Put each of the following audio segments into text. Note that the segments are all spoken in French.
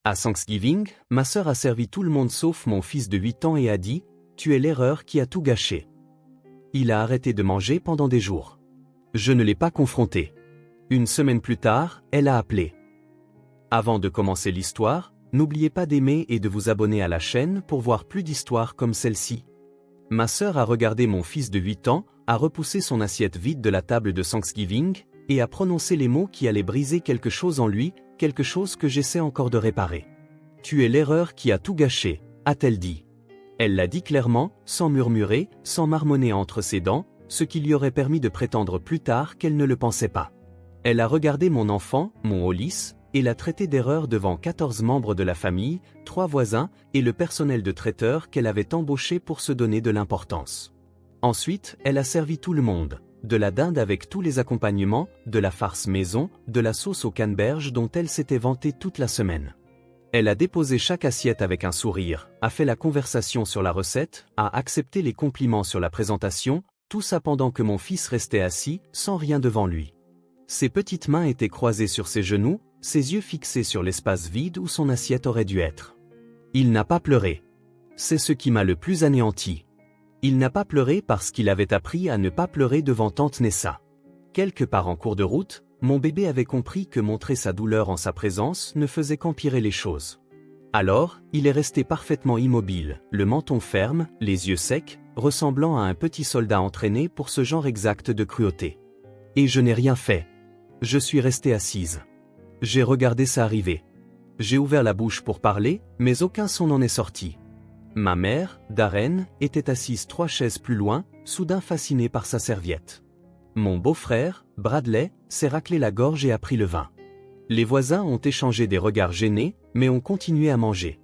À Thanksgiving, ma sœur a servi tout le monde sauf mon fils de 8 ans et a dit « Tu es l'erreur qui a tout gâché ». Il a arrêté de manger pendant des jours. Je ne l'ai pas confronté. Une semaine plus tard, elle a appelé. Avant de commencer l'histoire, n'oubliez pas d'aimer et de vous abonner à la chaîne pour voir plus d'histoires comme celle-ci. Ma sœur a regardé mon fils de 8 ans, a repoussé son assiette vide de la table de Thanksgiving, et a prononcé les mots qui allaient briser quelque chose en lui, quelque chose que j'essaie encore de réparer. « Tu es l'erreur qui a tout gâché », a-t-elle dit. Elle l'a dit clairement, sans murmurer, sans marmonner entre ses dents, ce qui lui aurait permis de prétendre plus tard qu'elle ne le pensait pas. Elle a regardé mon enfant, mon Hollis, et l'a traité d'erreur devant 14 membres de la famille, 3 voisins, et le personnel de traiteur qu'elle avait embauché pour se donner de l'importance. Ensuite, elle a servi tout le monde. De la dinde avec tous les accompagnements, de la farce maison, de la sauce au canneberge dont elle s'était vantée toute la semaine. Elle a déposé chaque assiette avec un sourire, a fait la conversation sur la recette, a accepté les compliments sur la présentation, tout ça pendant que mon fils restait assis, sans rien devant lui. Ses petites mains étaient croisées sur ses genoux, ses yeux fixés sur l'espace vide où son assiette aurait dû être. Il n'a pas pleuré. C'est ce qui m'a le plus anéanti. Il n'a pas pleuré parce qu'il avait appris à ne pas pleurer devant tante Nessa. Quelque part en cours de route, mon bébé avait compris que montrer sa douleur en sa présence ne faisait qu'empirer les choses. Alors, il est resté parfaitement immobile, le menton ferme, les yeux secs, ressemblant à un petit soldat entraîné pour ce genre exact de cruauté. Et je n'ai rien fait. Je suis restée assise. J'ai regardé ça arriver. J'ai ouvert la bouche pour parler, mais aucun son n'en est sorti. Ma mère, Darren, était assise 3 chaises plus loin, soudain fascinée par sa serviette. Mon beau-frère, Bradley, s'est raclé la gorge et a pris le vin. Les voisins ont échangé des regards gênés, mais ont continué à manger.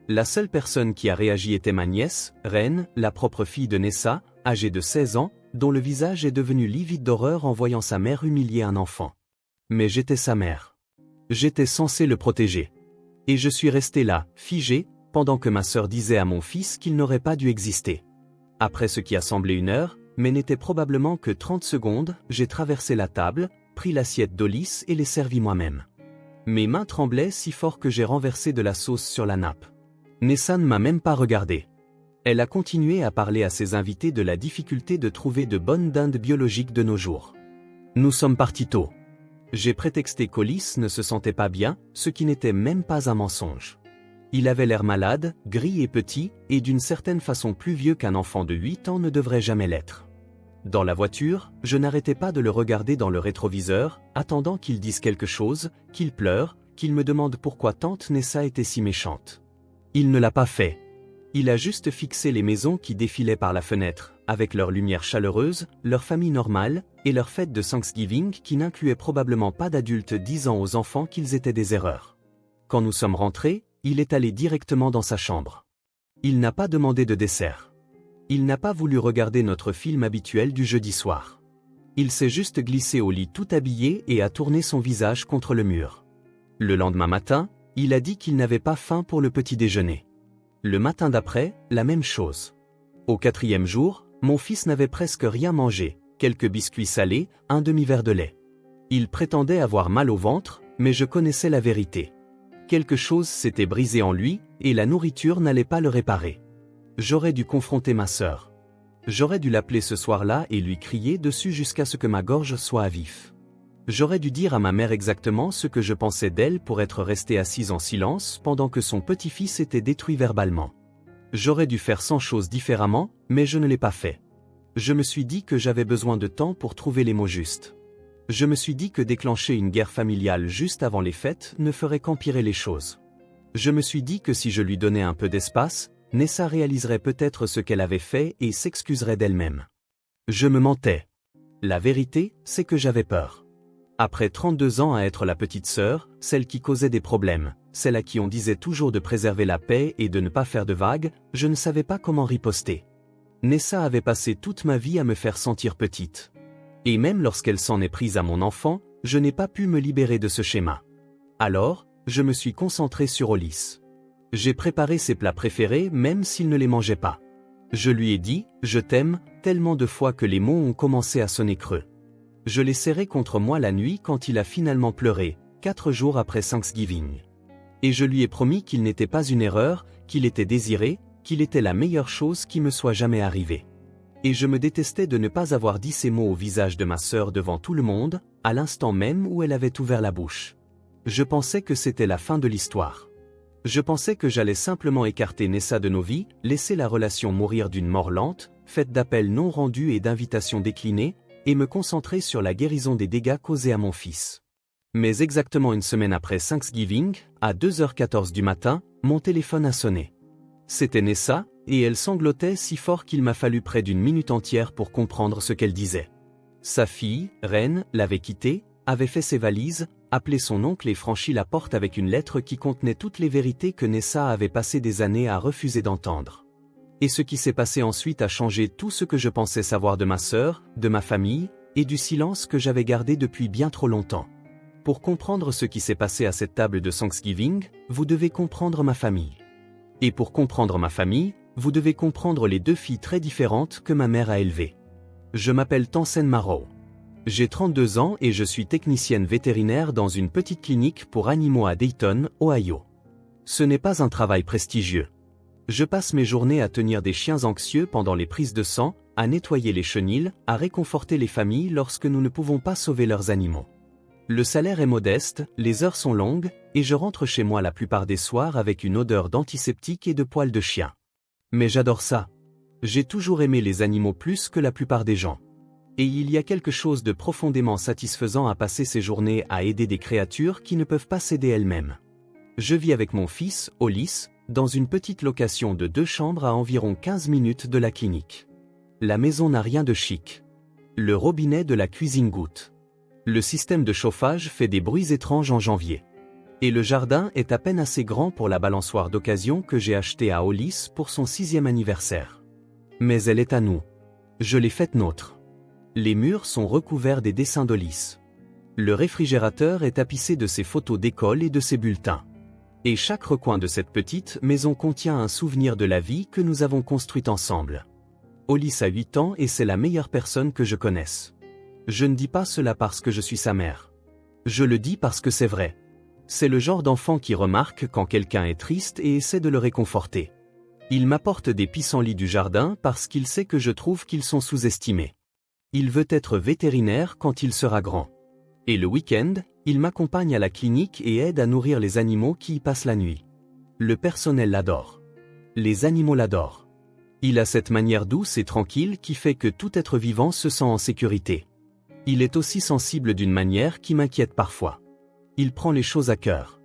La seule personne qui a réagi était ma nièce, Ren, la propre fille de Nessa, âgée de 16 ans, dont le visage est devenu livide d'horreur en voyant sa mère humilier un enfant. Mais j'étais sa mère. J'étais censé le protéger. Et je suis resté là, figé, pendant que ma sœur disait à mon fils qu'il n'aurait pas dû exister. Après ce qui a semblé 1 heure, mais n'était probablement que 30 secondes, j'ai traversé la table, pris l'assiette d'Hollis et l'ai servi moi-même. Mes mains tremblaient si fort que j'ai renversé de la sauce sur la nappe. Nessa ne m'a même pas regardé. Elle a continué à parler à ses invités de la difficulté de trouver de bonnes dindes biologiques de nos jours. Nous sommes partis tôt. J'ai prétexté qu'Hollis ne se sentait pas bien, ce qui n'était même pas un mensonge. Il avait l'air malade, gris et petit, et d'une certaine façon plus vieux qu'un enfant de 8 ans ne devrait jamais l'être. Dans la voiture, je n'arrêtais pas de le regarder dans le rétroviseur, attendant qu'il dise quelque chose, qu'il pleure, qu'il me demande pourquoi tante Nessa était si méchante. Il ne l'a pas fait. Il a juste fixé les maisons qui défilaient par la fenêtre, avec leur lumière chaleureuse, leur famille normale, et leur fête de Thanksgiving qui n'incluait probablement pas d'adultes disant aux enfants qu'ils étaient des erreurs. Quand nous sommes rentrés, il est allé directement dans sa chambre. Il n'a pas demandé de dessert. Il n'a pas voulu regarder notre film habituel du jeudi soir. Il s'est juste glissé au lit tout habillé et a tourné son visage contre le mur. Le lendemain matin, il a dit qu'il n'avait pas faim pour le petit déjeuner. Le matin d'après, la même chose. Au 4e jour, mon fils n'avait presque rien mangé, quelques biscuits salés, un demi-verre de lait. Il prétendait avoir mal au ventre, mais je connaissais la vérité. Quelque chose s'était brisé en lui, et la nourriture n'allait pas le réparer. J'aurais dû confronter ma sœur. J'aurais dû l'appeler ce soir-là et lui crier dessus jusqu'à ce que ma gorge soit à vif. J'aurais dû dire à ma mère exactement ce que je pensais d'elle pour être restée assise en silence pendant que son petit-fils était détruit verbalement. J'aurais dû faire 100 choses différemment, mais je ne l'ai pas fait. Je me suis dit que j'avais besoin de temps pour trouver les mots justes. Je me suis dit que déclencher une guerre familiale juste avant les fêtes ne ferait qu'empirer les choses. Je me suis dit que si je lui donnais un peu d'espace, Nessa réaliserait peut-être ce qu'elle avait fait et s'excuserait d'elle-même. Je me mentais. La vérité, c'est que j'avais peur. Après 32 ans à être la petite sœur, celle qui causait des problèmes, celle à qui on disait toujours de préserver la paix et de ne pas faire de vagues, je ne savais pas comment riposter. Nessa avait passé toute ma vie à me faire sentir petite. Et même lorsqu'elle s'en est prise à mon enfant, je n'ai pas pu me libérer de ce schéma. Alors, je me suis concentré sur Hollis. J'ai préparé ses plats préférés même s'il ne les mangeait pas. Je lui ai dit « je t'aime » tellement de fois que les mots ont commencé à sonner creux. Je l'ai serré contre moi la nuit quand il a finalement pleuré, 4 jours après Thanksgiving. Et je lui ai promis qu'il n'était pas une erreur, qu'il était désiré, qu'il était la meilleure chose qui me soit jamais arrivée. Et je me détestais de ne pas avoir dit ces mots au visage de ma sœur devant tout le monde, à l'instant même où elle avait ouvert la bouche. Je pensais que c'était la fin de l'histoire. Je pensais que j'allais simplement écarter Nessa de nos vies, laisser la relation mourir d'une mort lente, faite d'appels non rendus et d'invitations déclinées, et me concentrer sur la guérison des dégâts causés à mon fils. Mais exactement une semaine après Thanksgiving, à 2h14 du matin, mon téléphone a sonné. C'était Nessa, et elle sanglotait si fort qu'il m'a fallu près d'une minute entière pour comprendre ce qu'elle disait. Sa fille, Reine, l'avait quittée, avait fait ses valises, appelé son oncle et franchi la porte avec une lettre qui contenait toutes les vérités que Nessa avait passé des années à refuser d'entendre. Et ce qui s'est passé ensuite a changé tout ce que je pensais savoir de ma sœur, de ma famille, et du silence que j'avais gardé depuis bien trop longtemps. Pour comprendre ce qui s'est passé à cette table de Thanksgiving, vous devez comprendre ma famille. Et pour comprendre ma famille, vous devez comprendre les 2 filles très différentes que ma mère a élevées. Je m'appelle Tansen Marrow. J'ai 32 ans et je suis technicienne vétérinaire dans une petite clinique pour animaux à Dayton, Ohio. Ce n'est pas un travail prestigieux. Je passe mes journées à tenir des chiens anxieux pendant les prises de sang, à nettoyer les chenils, à réconforter les familles lorsque nous ne pouvons pas sauver leurs animaux. Le salaire est modeste, les heures sont longues, et je rentre chez moi la plupart des soirs avec une odeur d'antiseptique et de poils de chien. Mais j'adore ça. J'ai toujours aimé les animaux plus que la plupart des gens. Et il y a quelque chose de profondément satisfaisant à passer ces journées à aider des créatures qui ne peuvent pas s'aider elles-mêmes. Je vis avec mon fils, Hollis, dans une petite location de 2 chambres à environ 15 minutes de la clinique. La maison n'a rien de chic. Le robinet de la cuisine goutte. Le système de chauffage fait des bruits étranges en janvier. Et le jardin est à peine assez grand pour la balançoire d'occasion que j'ai achetée à Hollis pour son 6e anniversaire. Mais elle est à nous. Je l'ai faite nôtre. Les murs sont recouverts des dessins d'Hollis. Le réfrigérateur est tapissé de ses photos d'école et de ses bulletins. Et chaque recoin de cette petite maison contient un souvenir de la vie que nous avons construite ensemble. Hollis a 8 ans et c'est la meilleure personne que je connaisse. Je ne dis pas cela parce que je suis sa mère. Je le dis parce que c'est vrai. C'est le genre d'enfant qui remarque quand quelqu'un est triste et essaie de le réconforter. Il m'apporte des pissenlits du jardin parce qu'il sait que je trouve qu'ils sont sous-estimés. Il veut être vétérinaire quand il sera grand. Et le week-end, il m'accompagne à la clinique et aide à nourrir les animaux qui y passent la nuit. Le personnel l'adore. Les animaux l'adorent. Il a cette manière douce et tranquille qui fait que tout être vivant se sent en sécurité. Il est aussi sensible d'une manière qui m'inquiète parfois. Il prend les choses à cœur.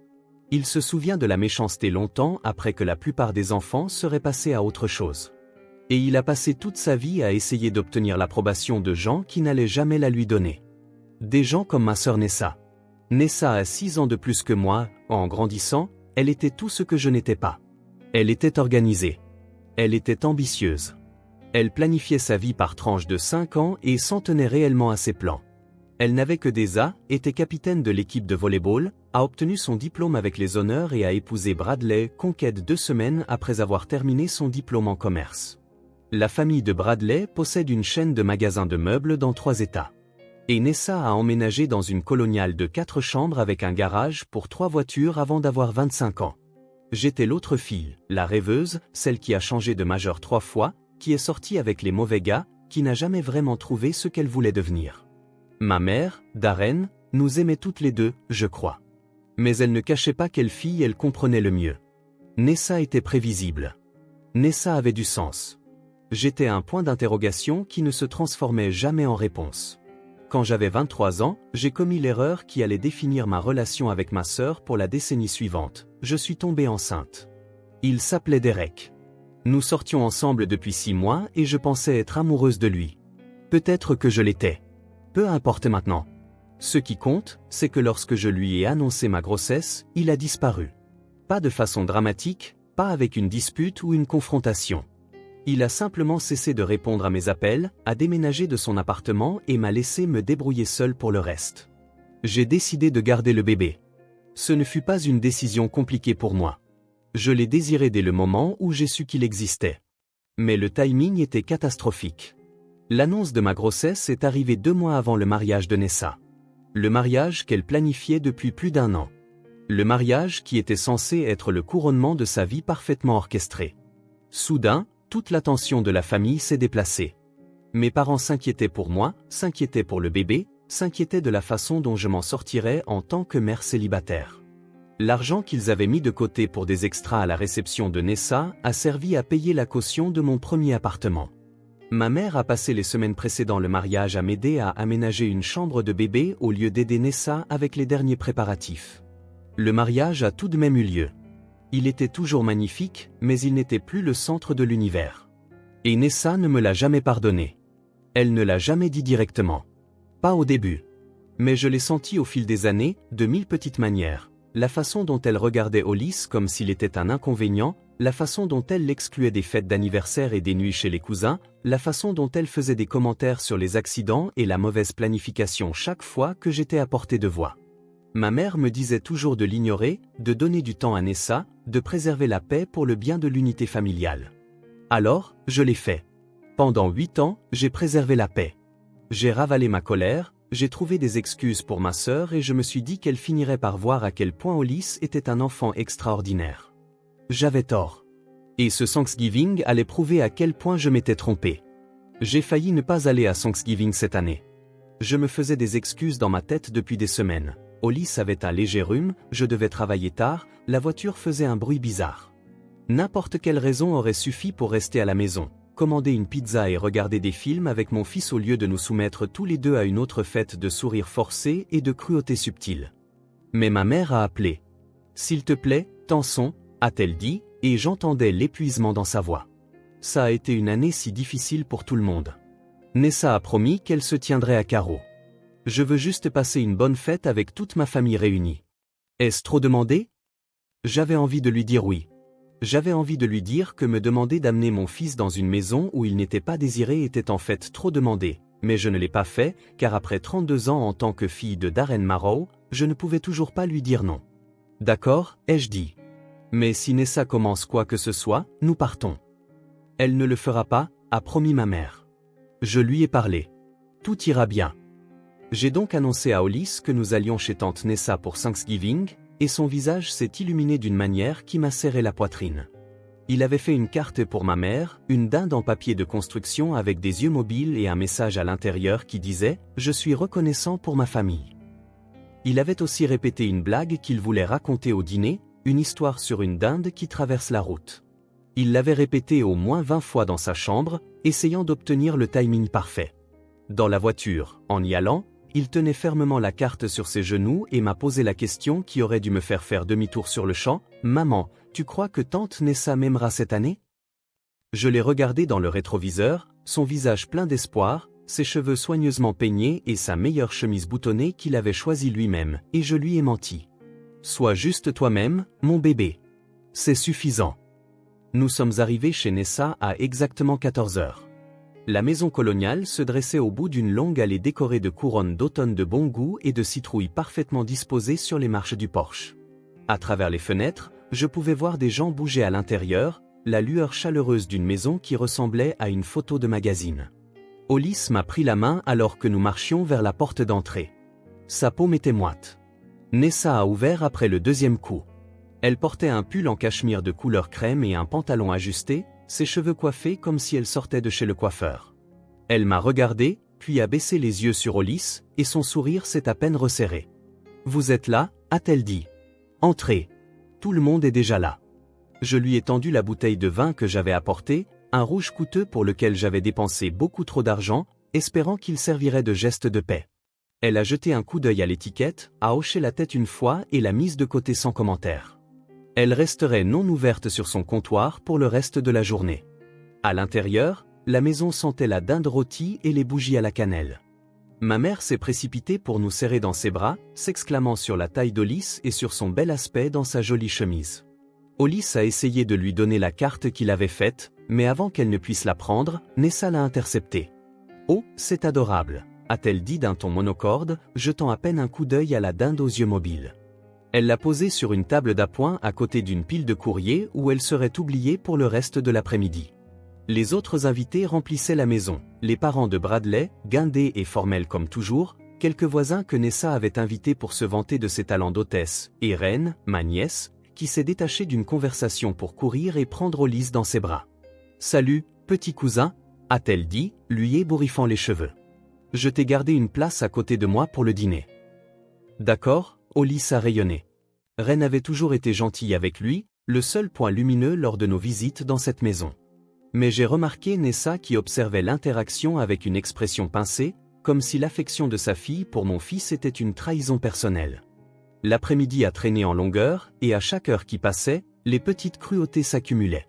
Il se souvient de la méchanceté longtemps après que la plupart des enfants seraient passés à autre chose. Et il a passé toute sa vie à essayer d'obtenir l'approbation de gens qui n'allaient jamais la lui donner. Des gens comme ma sœur Nessa. Nessa a 6 ans de plus que moi, en grandissant, elle était tout ce que je n'étais pas. Elle était organisée. Elle était ambitieuse. Elle planifiait sa vie par tranches de 5 ans et s'en tenait réellement à ses plans. Elle n'avait que des A, était capitaine de l'équipe de volleyball, a obtenu son diplôme avec les honneurs et a épousé Bradley Conquête 2 semaines après avoir terminé son diplôme en commerce. La famille de Bradley possède une chaîne de magasins de meubles dans 3 États. Et Nessa a emménagé dans une coloniale de 4 chambres avec un garage pour 3 voitures avant d'avoir 25 ans. J'étais l'autre fille, la rêveuse, celle qui a changé de majeur 3 fois, qui est sortie avec les mauvais gars, qui n'a jamais vraiment trouvé ce qu'elle voulait devenir. Ma mère, Darren, nous aimait toutes les deux, je crois. Mais elle ne cachait pas quelle fille elle comprenait le mieux. Nessa était prévisible. Nessa avait du sens. J'étais un point d'interrogation qui ne se transformait jamais en réponse. Quand j'avais 23 ans, j'ai commis l'erreur qui allait définir ma relation avec ma sœur pour la décennie suivante. Je suis tombée enceinte. Il s'appelait Derek. Nous sortions ensemble depuis 6 mois et je pensais être amoureuse de lui. Peut-être que je l'étais. Peu importe maintenant. Ce qui compte, c'est que lorsque je lui ai annoncé ma grossesse, il a disparu. Pas de façon dramatique, pas avec une dispute ou une confrontation. Il a simplement cessé de répondre à mes appels, a déménagé de son appartement et m'a laissé me débrouiller seule pour le reste. J'ai décidé de garder le bébé. Ce ne fut pas une décision compliquée pour moi. Je l'ai désiré dès le moment où j'ai su qu'il existait. Mais le timing était catastrophique. L'annonce de ma grossesse est arrivée 2 mois avant le mariage de Nessa. Le mariage qu'elle planifiait depuis plus d'1 an. Le mariage qui était censé être le couronnement de sa vie parfaitement orchestré. Soudain, toute l'attention de la famille s'est déplacée. Mes parents s'inquiétaient pour moi, s'inquiétaient pour le bébé, s'inquiétaient de la façon dont je m'en sortirais en tant que mère célibataire. L'argent qu'ils avaient mis de côté pour des extras à la réception de Nessa a servi à payer la caution de mon premier appartement. Ma mère a passé les semaines précédant le mariage à m'aider à aménager une chambre de bébé au lieu d'aider Nessa avec les derniers préparatifs. Le mariage a tout de même eu lieu. Il était toujours magnifique, mais il n'était plus le centre de l'univers. Et Nessa ne me l'a jamais pardonné. Elle ne l'a jamais dit directement. Pas au début. Mais je l'ai senti au fil des années, de mille petites manières. La façon dont elle regardait Hollis comme s'il était un inconvénient, la façon dont elle l'excluait des fêtes d'anniversaire et des nuits chez les cousins, la façon dont elle faisait des commentaires sur les accidents et la mauvaise planification chaque fois que j'étais à portée de voix. Ma mère me disait toujours de l'ignorer, de donner du temps à Nessa, de préserver la paix pour le bien de l'unité familiale. Alors, je l'ai fait. Pendant 8 ans, j'ai préservé la paix. J'ai ravalé ma colère, j'ai trouvé des excuses pour ma sœur et je me suis dit qu'elle finirait par voir à quel point Hollis était un enfant extraordinaire. J'avais tort. Et ce Thanksgiving allait prouver à quel point je m'étais trompé. J'ai failli ne pas aller à Thanksgiving cette année. Je me faisais des excuses dans ma tête depuis des semaines. Hollis avait un léger rhume, je devais travailler tard, la voiture faisait un bruit bizarre. N'importe quelle raison aurait suffi pour rester à la maison, commander une pizza et regarder des films avec mon fils au lieu de nous soumettre tous les deux à une autre fête de sourires forcés et de cruauté subtile. Mais ma mère a appelé. « S'il te plaît, Tanson », a-t-elle dit, et j'entendais l'épuisement dans sa voix. Ça a été une année si difficile pour tout le monde. Nessa a promis qu'elle se tiendrait à carreau. Je veux juste passer une bonne fête avec toute ma famille réunie. Est-ce trop demandé? J'avais envie de lui dire oui. J'avais envie de lui dire que me demander d'amener mon fils dans une maison où il n'était pas désiré était en fait trop demandé, mais je ne l'ai pas fait, car après 32 ans en tant que fille de Darren Marrow, je ne pouvais toujours pas lui dire non. D'accord, ai-je dit. Mais si Nessa commence quoi que ce soit, nous partons. Elle ne le fera pas, a promis ma mère. Je lui ai parlé. Tout ira bien. J'ai donc annoncé à Hollis que nous allions chez tante Nessa pour Thanksgiving, et son visage s'est illuminé d'une manière qui m'a serré la poitrine. Il avait fait une carte pour ma mère, une dinde en papier de construction avec des yeux mobiles et un message à l'intérieur qui disait « Je suis reconnaissant pour ma famille ». Il avait aussi répété une blague qu'il voulait raconter au dîner, une histoire sur une dinde qui traverse la route. Il l'avait répété au moins 20 fois dans sa chambre, essayant d'obtenir le timing parfait. Dans la voiture, en y allant, il tenait fermement la carte sur ses genoux et m'a posé la question qui aurait dû me faire demi-tour sur le champ. « Maman, tu crois que tante Nessa m'aimera cette année ?» Je l'ai regardé dans le rétroviseur, son visage plein d'espoir, ses cheveux soigneusement peignés et sa meilleure chemise boutonnée qu'il avait choisie lui-même, et je lui ai menti. « Sois juste toi-même, mon bébé. C'est suffisant. » Nous sommes arrivés chez Nessa à exactement 14 heures. La maison coloniale se dressait au bout d'une longue allée décorée de couronnes d'automne de bon goût et de citrouilles parfaitement disposées sur les marches du porche. À travers les fenêtres, je pouvais voir des gens bouger à l'intérieur, la lueur chaleureuse d'une maison qui ressemblait à une photo de magazine. Hollis m'a pris la main alors que nous marchions vers la porte d'entrée. Sa paume était moite. Nessa a ouvert après le deuxième coup. Elle portait un pull en cachemire de couleur crème et un pantalon ajusté, ses cheveux coiffés comme si elle sortait de chez le coiffeur. Elle m'a regardé, puis a baissé les yeux sur Hollis, et son sourire s'est à peine resserré. « Vous êtes là ?» a-t-elle dit. « Entrez. Tout le monde est déjà là. » Je lui ai tendu la bouteille de vin que j'avais apportée, un rouge coûteux pour lequel j'avais dépensé beaucoup trop d'argent, espérant qu'il servirait de geste de paix. Elle a jeté un coup d'œil à l'étiquette, a hoché la tête une fois et l'a mise de côté sans commentaire. Elle resterait non ouverte sur son comptoir pour le reste de la journée. À l'intérieur, la maison sentait la dinde rôtie et les bougies à la cannelle. Ma mère s'est précipitée pour nous serrer dans ses bras, s'exclamant sur la taille d'Hollis et sur son bel aspect dans sa jolie chemise. Hollis a essayé de lui donner la carte qu'il avait faite, mais avant qu'elle ne puisse la prendre, Nessa l'a interceptée. « Oh, c'est adorable !» a-t-elle dit d'un ton monocorde, jetant à peine un coup d'œil à la dinde aux yeux mobiles. Elle l'a posée sur une table d'appoint à côté d'une pile de courrier où elle serait oubliée pour le reste de l'après-midi. Les autres invités remplissaient la maison, les parents de Bradley, guindés et formels comme toujours, Quelques voisins que Nessa avait invités pour se vanter de ses talents d'hôtesse, et Reine, ma nièce, qui s'est détachée d'une conversation pour courir et prendre Hollis dans ses bras. « Salut, petit cousin », a-t-elle dit, lui ébouriffant les cheveux. « Je t'ai gardé une place à côté de moi pour le dîner. » D'accord, Hollis a rayonné. Reine avait toujours été gentille avec lui, le seul point lumineux lors de nos visites dans cette maison. Mais j'ai remarqué Nessa qui observait l'interaction avec une expression pincée, comme si l'affection de sa fille pour mon fils était une trahison personnelle. L'après-midi a traîné en longueur, et à chaque heure qui passait, les petites cruautés s'accumulaient.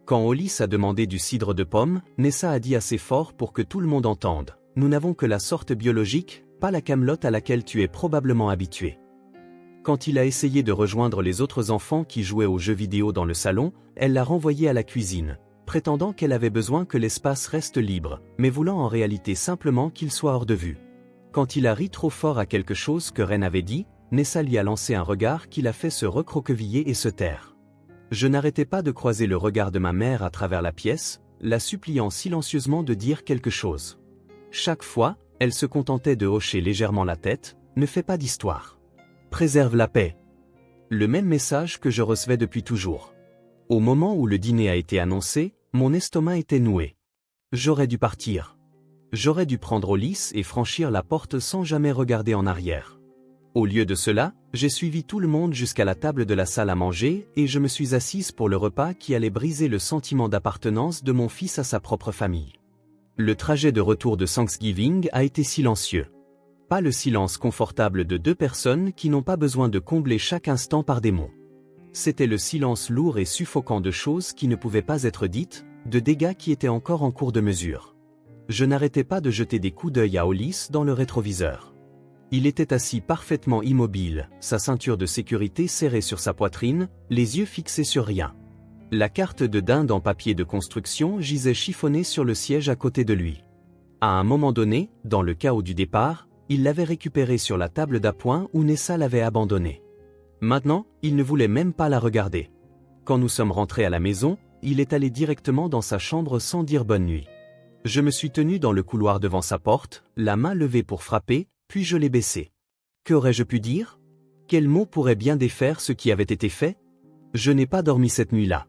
Quand Hollis a demandé du cidre de pomme, Nessa a dit assez fort pour que tout le monde entende. « Nous n'avons que la sorte biologique, pas la camelote à laquelle tu es probablement habitué. » Quand il a essayé de rejoindre les autres enfants qui jouaient aux jeux vidéo dans le salon, elle l'a renvoyé à la cuisine, prétendant qu'elle avait besoin que l'espace reste libre, mais voulant en réalité simplement qu'il soit hors de vue. Quand il a ri trop fort à quelque chose que Reine avait dit, Nessa lui a lancé un regard qui l'a fait se recroqueviller et se taire. Je n'arrêtais pas de croiser le regard de ma mère à travers la pièce, la suppliant silencieusement de dire quelque chose. Chaque fois, elle se contentait de hocher légèrement la tête, « Ne fais pas d'histoire. Préserve la paix. » Le même message que je recevais depuis toujours. Au moment où le dîner a été annoncé, mon estomac était noué. J'aurais dû partir. J'aurais dû prendre Hollis et franchir la porte sans jamais regarder en arrière. Au lieu de cela, j'ai suivi tout le monde jusqu'à la table de la salle à manger et je me suis assise pour le repas qui allait briser le sentiment d'appartenance de mon fils à sa propre famille. Le trajet de retour de Thanksgiving a été silencieux. Pas le silence confortable de deux personnes qui n'ont pas besoin de combler chaque instant par des mots. C'était le silence lourd et suffocant de choses qui ne pouvaient pas être dites, de dégâts qui étaient encore en cours de mesure. Je n'arrêtais pas de jeter des coups d'œil à Hollis dans le rétroviseur. Il était assis parfaitement immobile, sa ceinture de sécurité serrée sur sa poitrine, les yeux fixés sur rien. La carte de dinde en papier de construction gisait chiffonnée sur le siège à côté de lui. À un moment donné, dans le chaos du départ, il l'avait récupérée sur la table d'appoint où Nessa l'avait abandonnée. Maintenant, il ne voulait même pas la regarder. Quand nous sommes rentrés à la maison, il est allé directement dans sa chambre sans dire bonne nuit. Je me suis tenu dans le couloir devant sa porte, la main levée pour frapper, puis je l'ai baissée. Qu'aurais-je pu dire? Quel mot pourrait bien défaire ce qui avait été fait? Je n'ai pas dormi cette nuit-là.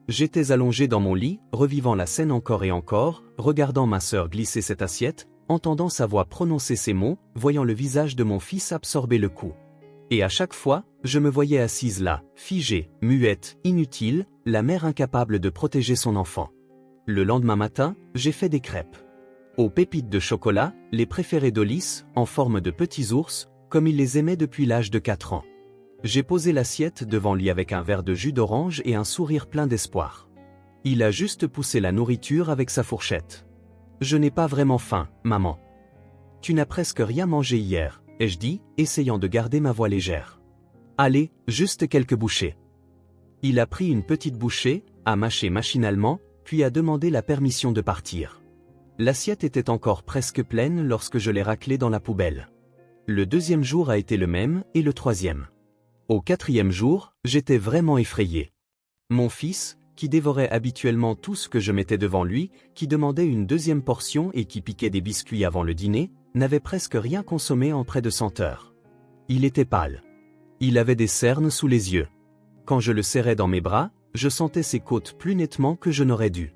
J'étais allongé dans mon lit, revivant la scène encore et encore, regardant ma sœur glisser cette assiette, entendant sa voix prononcer ces mots, voyant le visage de mon fils absorber le coup. Et à chaque fois, je me voyais assise là, figée, muette, inutile, la mère incapable de protéger son enfant. Le lendemain matin, j'ai fait des crêpes. Aux pépites de chocolat, les préférés d'Hollis, en forme de petits ours, comme il les aimait depuis l'âge de 4 ans. J'ai posé l'assiette devant lui avec un verre de jus d'orange et un sourire plein d'espoir. Il a juste poussé la nourriture avec sa fourchette. « Je n'ai pas vraiment faim, maman. »« Tu n'as presque rien mangé hier, » ai-je dit, essayant de garder ma voix légère. « Allez, juste quelques bouchées. » Il a pris une petite bouchée, a mâché machinalement, puis a demandé la permission de partir. L'assiette était encore presque pleine lorsque je l'ai raclée dans la poubelle. Le deuxième jour a été le même, et le troisième. Au quatrième jour, j'étais vraiment effrayé. Mon fils, qui dévorait habituellement tout ce que je mettais devant lui, qui demandait une deuxième portion et qui piquait des biscuits avant le dîner, n'avait presque rien consommé en près de 100 heures. Il était pâle. Il avait des cernes sous les yeux. Quand je le serrais dans mes bras, je sentais ses côtes plus nettement que je n'aurais dû.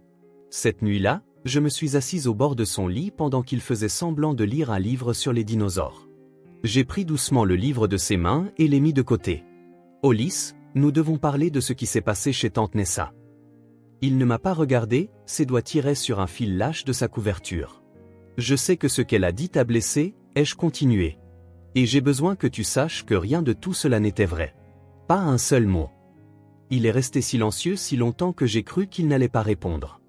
Cette nuit-là, je me suis assise au bord de son lit pendant qu'il faisait semblant de lire un livre sur les dinosaures. J'ai pris doucement le livre de ses mains et l'ai mis de côté. « Hollis, nous devons parler de ce qui s'est passé chez tante Nessa. » Il ne m'a pas regardé, ses doigts tiraient sur un fil lâche de sa couverture. « Je sais que ce qu'elle a dit t'a blessé, » ai-je continué. « Et j'ai besoin que tu saches que rien de tout cela n'était vrai. Pas un seul mot. » Il est resté silencieux si longtemps que j'ai cru qu'il n'allait pas répondre.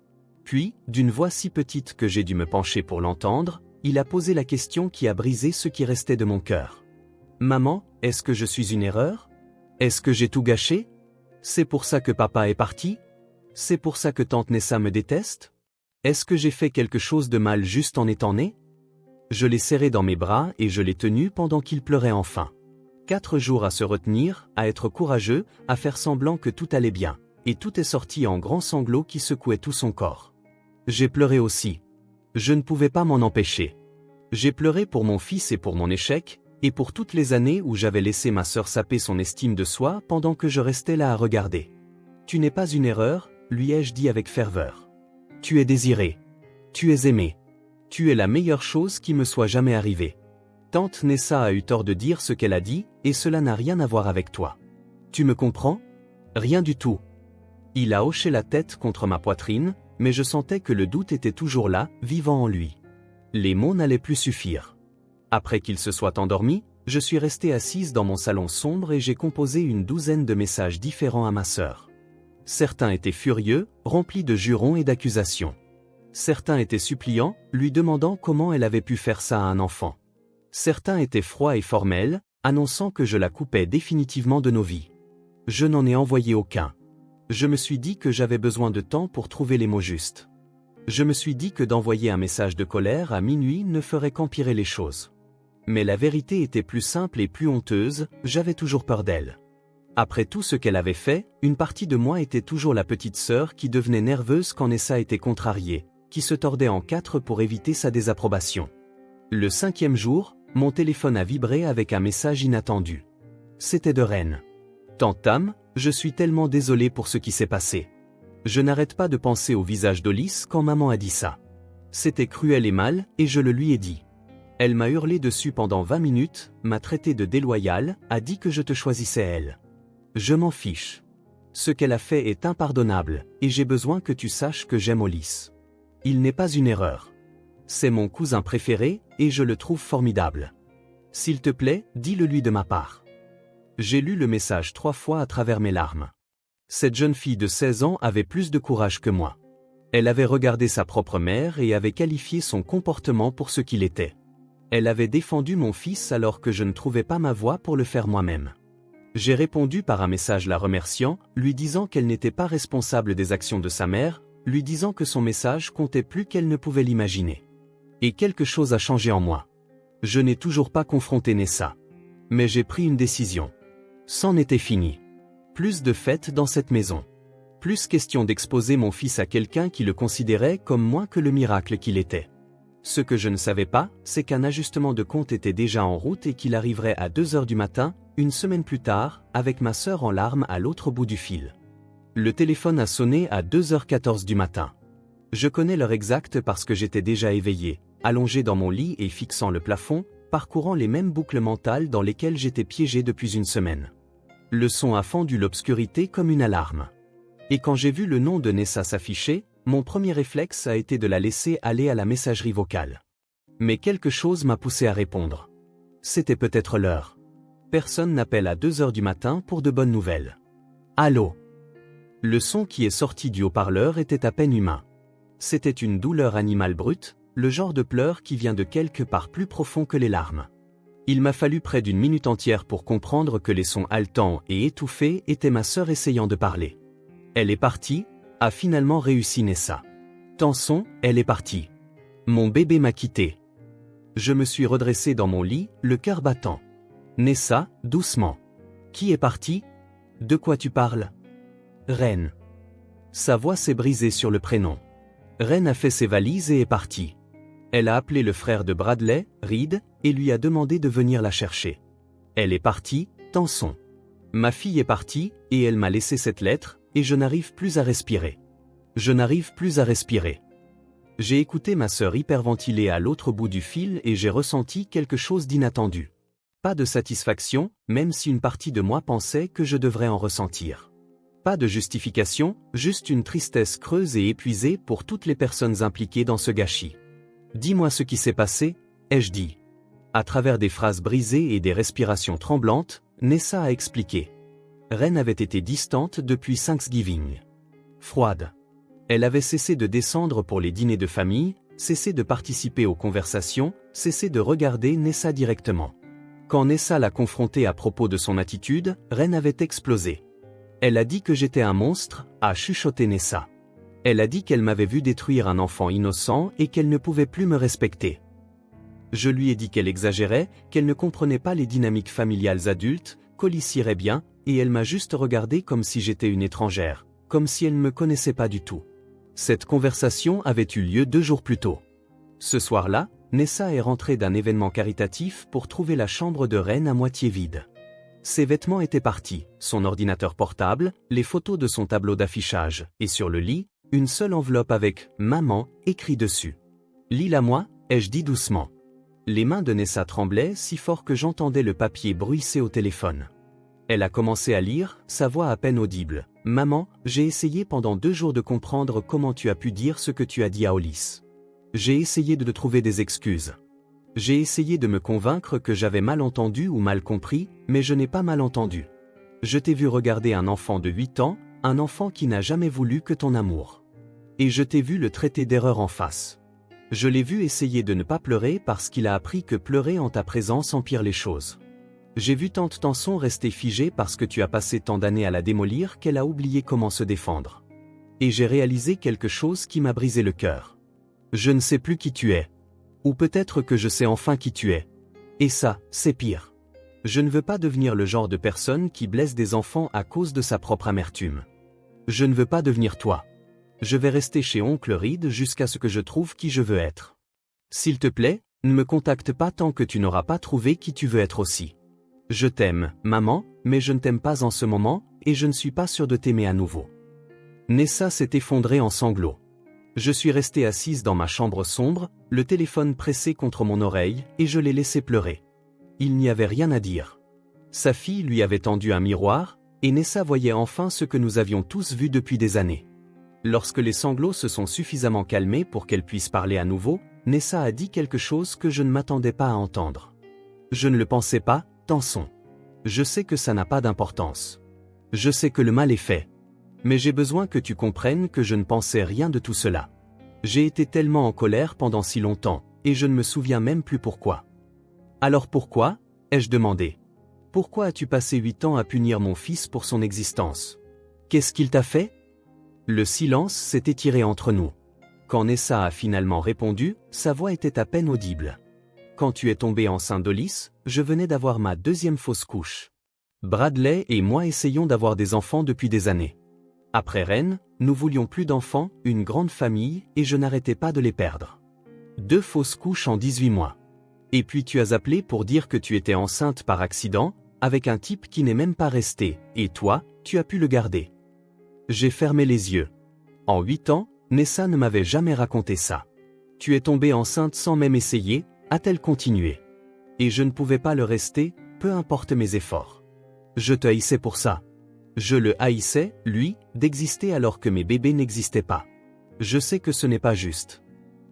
Puis, d'une voix si petite que j'ai dû me pencher pour l'entendre, il a posé la question qui a brisé ce qui restait de mon cœur. « Maman, est-ce que je suis une erreur? Est-ce que j'ai tout gâché? C'est pour ça que papa est parti? C'est pour ça que tante Nessa me déteste? Est-ce que j'ai fait quelque chose de mal juste en étant né? » Je l'ai serré dans mes bras et je l'ai tenu pendant qu'il pleurait enfin. 4 jours à se retenir, à être courageux, à faire semblant que tout allait bien, et tout est sorti en grands sanglots qui secouaient tout son corps. J'ai pleuré aussi. Je ne pouvais pas m'en empêcher. J'ai pleuré pour mon fils et pour mon échec, et pour toutes les années où j'avais laissé ma sœur saper son estime de soi pendant que je restais là à regarder. Tu n'es pas une erreur, lui ai-je dit avec ferveur. Tu es désiré. Tu es aimé. Tu es la meilleure chose qui me soit jamais arrivée. Tante Nessa a eu tort de dire ce qu'elle a dit, et cela n'a rien à voir avec toi. Tu me comprends? Rien du tout. Il a hoché la tête contre ma poitrine, mais je sentais que le doute était toujours là, vivant en lui. Les mots n'allaient plus suffire. Après qu'il se soit endormi, je suis restée assise dans mon salon sombre et j'ai composé une douzaine de messages différents à ma sœur. Certains étaient furieux, remplis de jurons et d'accusations. Certains étaient suppliants, lui demandant comment elle avait pu faire ça à un enfant. Certains étaient froids et formels, annonçant que je la coupais définitivement de nos vies. Je n'en ai envoyé aucun. Je me suis dit que j'avais besoin de temps pour trouver les mots justes. Je me suis dit que d'envoyer un message de colère à minuit ne ferait qu'empirer les choses. Mais la vérité était plus simple et plus honteuse, j'avais toujours peur d'elle. Après tout ce qu'elle avait fait, une partie de moi était toujours la petite sœur qui devenait nerveuse quand Nessa était contrariée, qui se tordait en quatre pour éviter sa désapprobation. Le 5e jour, mon téléphone a vibré avec un message inattendu. C'était de Reine. Tante Tam, je suis tellement désolé pour ce qui s'est passé. Je n'arrête pas de penser au visage d'Ulysse quand maman a dit ça. C'était cruel et mal, et je le lui ai dit. Elle m'a hurlé dessus pendant 20 minutes, m'a traité de déloyale, a dit que je te choisissais elle. Je m'en fiche. Ce qu'elle a fait est impardonnable, et j'ai besoin que tu saches que j'aime Ulysse. Il n'est pas une erreur. C'est mon cousin préféré, et je le trouve formidable. S'il te plaît, dis-le lui de ma part. J'ai lu le message 3 fois à travers mes larmes. Cette jeune fille de 16 ans avait plus de courage que moi. Elle avait regardé sa propre mère et avait qualifié son comportement pour ce qu'il était. Elle avait défendu mon fils alors que je ne trouvais pas ma voix pour le faire moi-même. J'ai répondu par un message la remerciant, lui disant qu'elle n'était pas responsable des actions de sa mère, lui disant que son message comptait plus qu'elle ne pouvait l'imaginer. Et quelque chose a changé en moi. Je n'ai toujours pas confronté Nessa. Mais j'ai pris une décision. C'en était fini. Plus de fêtes dans cette maison. Plus question d'exposer mon fils à quelqu'un qui le considérait comme moins que le miracle qu'il était. Ce que je ne savais pas, c'est qu'un ajustement de compte était déjà en route et qu'il arriverait à 2 heures du matin, une semaine plus tard, avec ma sœur en larmes à l'autre bout du fil. Le téléphone a sonné à 2h14 du matin. Je connais l'heure exacte parce que j'étais déjà éveillé, allongé dans mon lit et fixant le plafond, parcourant les mêmes boucles mentales dans lesquelles j'étais piégé depuis une semaine. Le son a fendu l'obscurité comme une alarme. Et quand j'ai vu le nom de Nessa s'afficher, mon premier réflexe a été de la laisser aller à la messagerie vocale. Mais quelque chose m'a poussé à répondre. C'était peut-être l'heure. Personne n'appelle à 2 heures du matin pour de bonnes nouvelles. Allô? Le son qui est sorti du haut-parleur était à peine humain. C'était une douleur animale brute, le genre de pleurs qui vient de quelque part plus profond que les larmes. Il m'a fallu près d'une minute entière pour comprendre que les sons haletants et étouffés étaient ma sœur essayant de parler. Elle est partie, a finalement réussi Nessa. Tanson, elle est partie. Mon bébé m'a quitté. Je me suis redressé dans mon lit, le cœur battant. Nessa, doucement. Qui est parti? De quoi tu parles? Reine. Sa voix s'est brisée sur le prénom. Reine a fait ses valises et est partie. Elle a appelé le frère de Bradley, Reed, et lui a demandé de venir la chercher. Elle est partie, Tanson. Ma fille est partie, et elle m'a laissé cette lettre, et je n'arrive plus à respirer. Je n'arrive plus à respirer. J'ai écouté ma sœur hyperventiler à l'autre bout du fil et j'ai ressenti quelque chose d'inattendu. Pas de satisfaction, même si une partie de moi pensait que je devrais en ressentir. Pas de justification, juste une tristesse creuse et épuisée pour toutes les personnes impliquées dans ce gâchis. Dis-moi ce qui s'est passé, ai-je dit. À travers des phrases brisées et des respirations tremblantes, Nessa a expliqué. Reine avait été distante depuis Thanksgiving. Froide. Elle avait cessé de descendre pour les dîners de famille, cessé de participer aux conversations, cessé de regarder Nessa directement. Quand Nessa l'a confrontée à propos de son attitude, Reine avait explosé. Elle a dit que j'étais un monstre, a chuchoté Nessa. Elle a dit qu'elle m'avait vu détruire un enfant innocent et qu'elle ne pouvait plus me respecter. Je lui ai dit qu'elle exagérait, qu'elle ne comprenait pas les dynamiques familiales adultes, qu'Ulysse irait bien, et elle m'a juste regardé comme si j'étais une étrangère, comme si elle ne me connaissait pas du tout. Cette conversation avait eu lieu 2 jours plus tôt. Ce soir-là, Nessa est rentrée d'un événement caritatif pour trouver la chambre de Ren à moitié vide. Ses vêtements étaient partis, son ordinateur portable, les photos de son tableau d'affichage, et sur le lit, une seule enveloppe avec « Maman » écrit dessus. « Lis-la moi » ai-je dit doucement. Les mains de Nessa tremblaient si fort que j'entendais le papier bruisser au téléphone. Elle a commencé à lire, sa voix à peine audible. « Maman, j'ai essayé pendant 2 jours de comprendre comment tu as pu dire ce que tu as dit à Hollis. J'ai essayé de te trouver des excuses. J'ai essayé de me convaincre que j'avais mal entendu ou mal compris, mais je n'ai pas mal entendu. Je t'ai vu regarder un enfant de 8 ans, un enfant qui n'a jamais voulu que ton amour. Et je t'ai vu le traiter d'erreur en face. Je l'ai vu essayer de ne pas pleurer parce qu'il a appris que pleurer en ta présence empire les choses. J'ai vu tante Tanson rester figée parce que tu as passé tant d'années à la démolir qu'elle a oublié comment se défendre. Et j'ai réalisé quelque chose qui m'a brisé le cœur. Je ne sais plus qui tu es. Ou peut-être que je sais enfin qui tu es. Et ça, c'est pire. Je ne veux pas devenir le genre de personne qui blesse des enfants à cause de sa propre amertume. Je ne veux pas devenir toi. Je vais rester chez oncle Reed jusqu'à ce que je trouve qui je veux être. S'il te plaît, ne me contacte pas tant que tu n'auras pas trouvé qui tu veux être aussi. Je t'aime, maman, mais je ne t'aime pas en ce moment, et je ne suis pas sûr de t'aimer à nouveau. Nessa s'est effondrée en sanglots. Je suis restée assise dans ma chambre sombre, le téléphone pressé contre mon oreille, et je l'ai laissé pleurer. Il n'y avait rien à dire. Sa fille lui avait tendu un miroir, et Nessa voyait enfin ce que nous avions tous vu depuis des années. Lorsque les sanglots se sont suffisamment calmés pour qu'elle puisse parler à nouveau, Nessa a dit quelque chose que je ne m'attendais pas à entendre. Je ne le pensais pas, Tanson. Je sais que ça n'a pas d'importance. Je sais que le mal est fait. Mais j'ai besoin que tu comprennes que je ne pensais rien de tout cela. J'ai été tellement en colère pendant si longtemps, et je ne me souviens même plus pourquoi. Alors pourquoi, ai-je demandé. Pourquoi as-tu passé 8 ans à punir mon fils pour son existence? Qu'est-ce qu'il t'a fait? Le silence s'est étiré entre nous. Quand Nessa a finalement répondu, sa voix était à peine audible. Quand tu es tombée enceinte d'Hollis, je venais d'avoir ma 2e fausse couche. Bradley et moi essayons d'avoir des enfants depuis des années. Après Ren, nous voulions plus d'enfants, une grande famille, et je n'arrêtais pas de les perdre. 2 fausses couches en 18 mois. Et puis tu as appelé pour dire que tu étais enceinte par accident, avec un type qui n'est même pas resté, et toi, tu as pu le garder. J'ai fermé les yeux. En 8 ans, Nessa ne m'avait jamais raconté ça. Tu es tombée enceinte sans même essayer, a-t-elle continué. Et je ne pouvais pas le rester, peu importe mes efforts. Je te haïssais pour ça. Je le haïssais, lui, d'exister alors que mes bébés n'existaient pas. Je sais que ce n'est pas juste.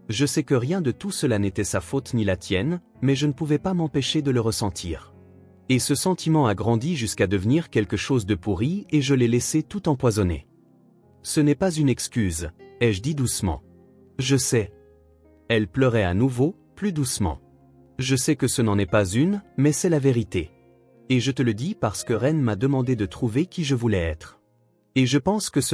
Je sais que rien de tout cela n'était sa faute ni la tienne, mais je ne pouvais pas m'empêcher de le ressentir. Et ce sentiment a grandi jusqu'à devenir quelque chose de pourri et je l'ai laissé tout empoisonner. Ce n'est pas une excuse, ai-je dit doucement. Je sais. Elle pleurait à nouveau, plus doucement. Je sais que ce n'en est pas une, mais c'est la vérité. Et je te le dis parce que Ren m'a demandé de trouver qui je voulais être. Et je pense que cela